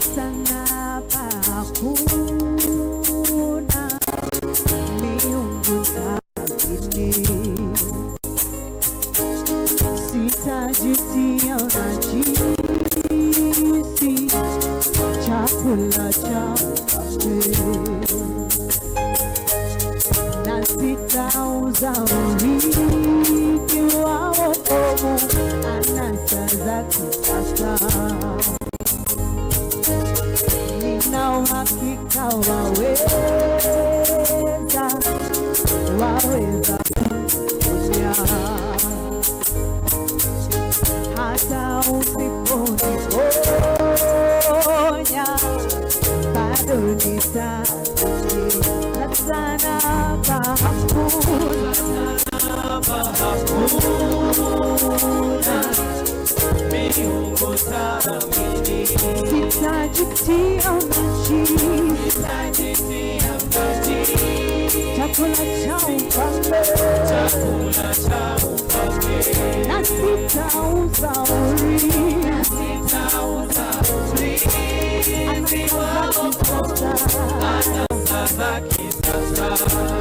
sana pa hakuna miungu zingine. Sitajutia najisi chakula cha mfalme, na sitauza urithi wa wokovu anasa za kisasa. Nina uhakika waweza kuponya, hata usiponiponya bado nitabaki. Sana pa hakuna miungu zingine. Sitajutia chakula cha mfalme, na sitauza urithi anasa kisasa.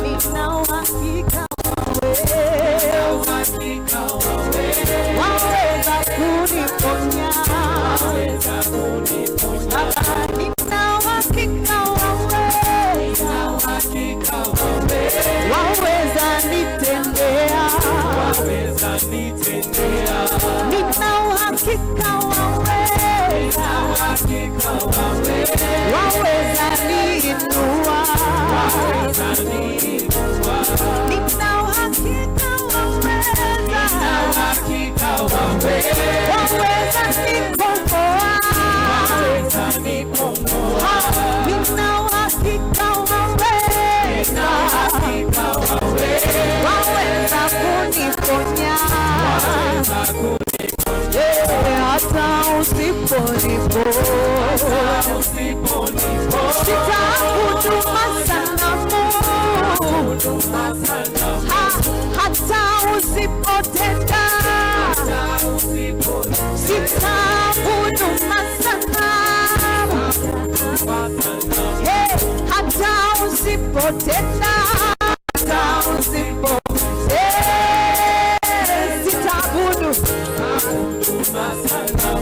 Nina uhakika waweza kuniponya. Nina uhakika waweza nitendea. Nina uhakika waweza niinua. Nina uhakika waweza nikomboa. Nina uhakika waweza kuniponya. Hata usiponiponya sitaabudu masanamu. Hata usipotenda sitaabudu masanamu. Hata usipotenda sitaabudu.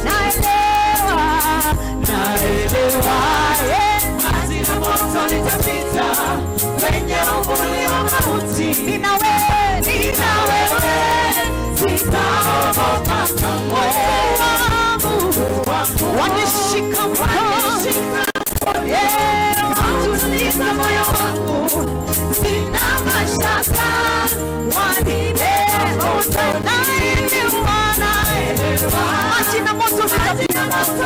Naelewa hazina moto nitapita kwenye uvuli wa mauti. Nina wewe sitaogopa kamwe. Wanishika mkono, watuliza moyo wangu. Sina mashaka, wanibeba naelewa hazina moto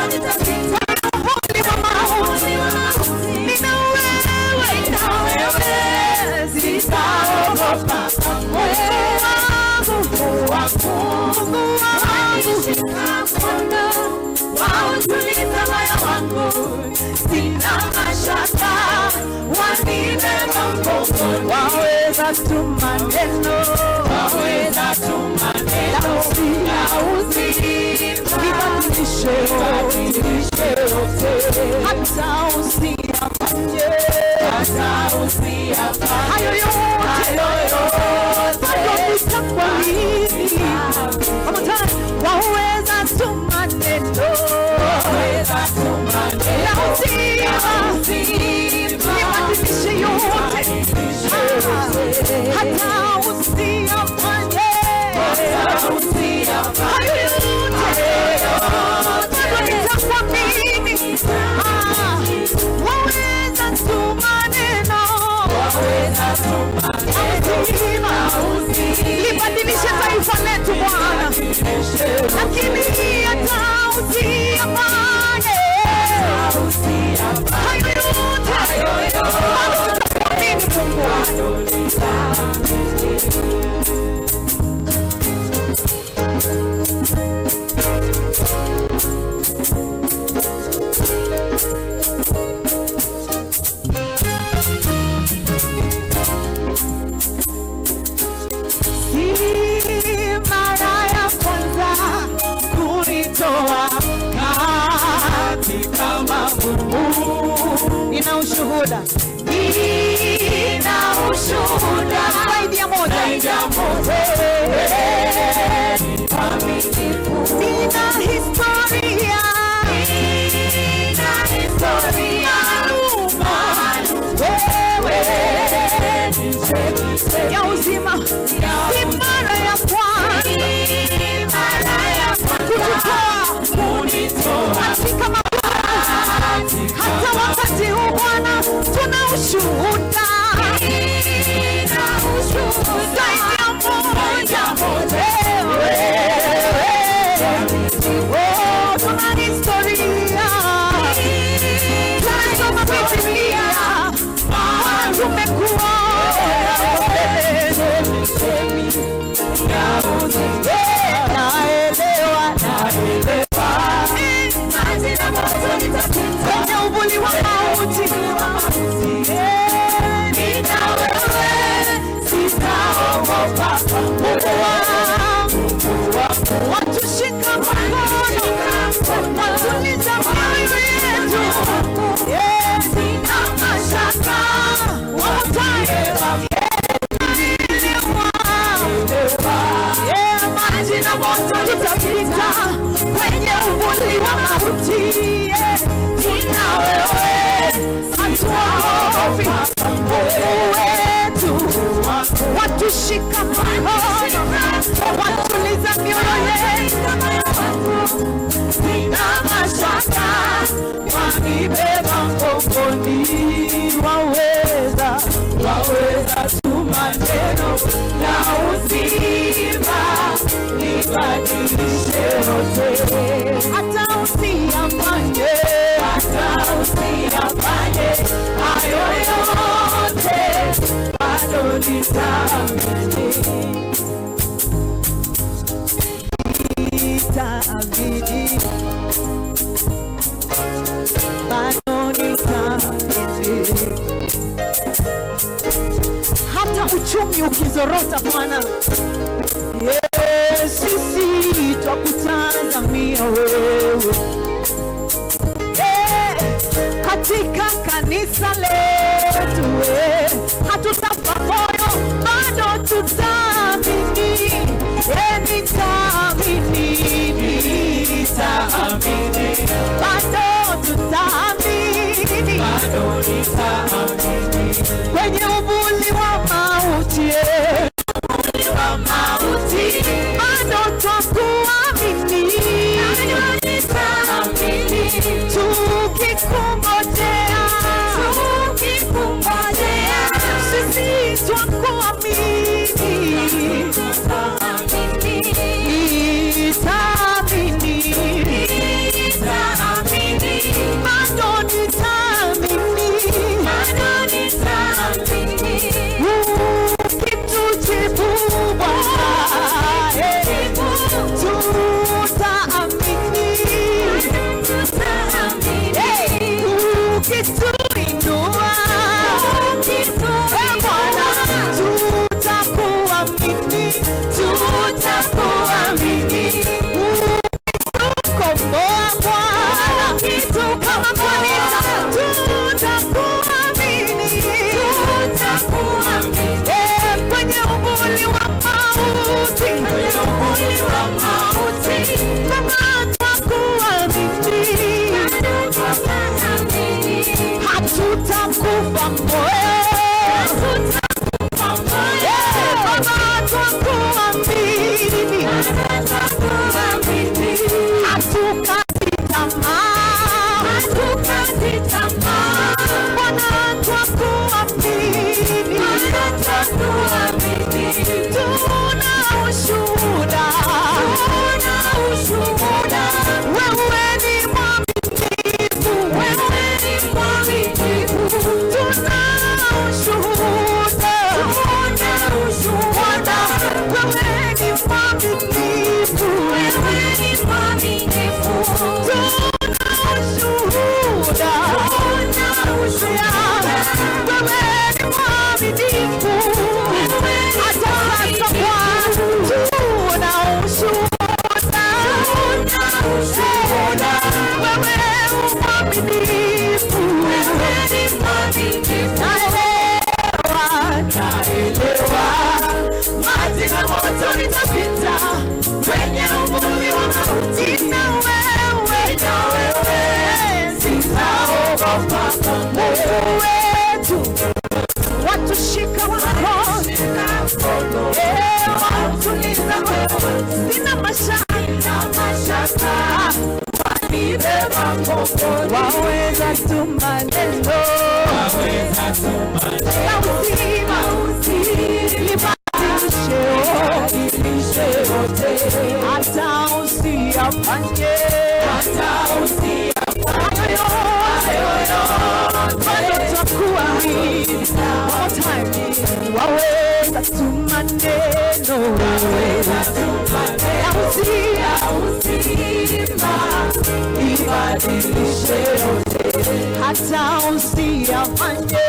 nitapita uvuli wa mauti. Nina wewe sitaogopa kamwe. Mungu wangu wanishika mkono, wautuliza moyo wangu. Sina mashaka, wanibeba mgongoni. Waweza tuma neno libadilishe yote. Hata usiyafanye hayo yote bado nitakuamini. Waweza tuma neno la libadilishe yote. Hata usiyafanye hayo yote bado nitakuamini. Waweza tuma neno libadilishe taifa letu Bwana, lakini hata usiyafanye hayo yote bado nitakuamini Mungu. ushuhuda, nina ushuhuda zaidi ya moja, nina historia ya uzima, si mara ya kwanza kututoa katika mabaya. Hata wakati huu Bwana tuna ushuhuda zaidi ya moja. Tuna historia, tunasoma Biblia, tumekuwa kwenye uvuli wa mauti, sitaogopa. Watushika mkono, watuliza mioyo yetu, sina mashaka maji na moto tutapita kwenye uvuli wa mauti, tuna wewe, hatuogopi. Mungu wetu watushika mkono, watuliza mioyo yetu, sina mashaka, wanibeba mgongoni, waweza tu maneno na uzima, nibadilishe yote. Hata usiyafanye hayo yote, bado nitaamini, bado nitaamini. Hata uchumi ukizorota Bwana, sisi twakutazamia wewe, katika kanisa letu, hatutafa moyo, bado tutaamini, nitaamini, bado tutaamini, kwenye uvuli wa mauti, bado twakuamini, tukikungojea, sisi twakuamini, nitaamini, bado nitaamini, ukitujibu Bwana, tutaamini, waweza tu maneno ya uzima libadilishe yote, hata usiyafanye bado tutakuamini. One time, waweza tu maneno ya uzima ibadilishe yote, hata usiyafanye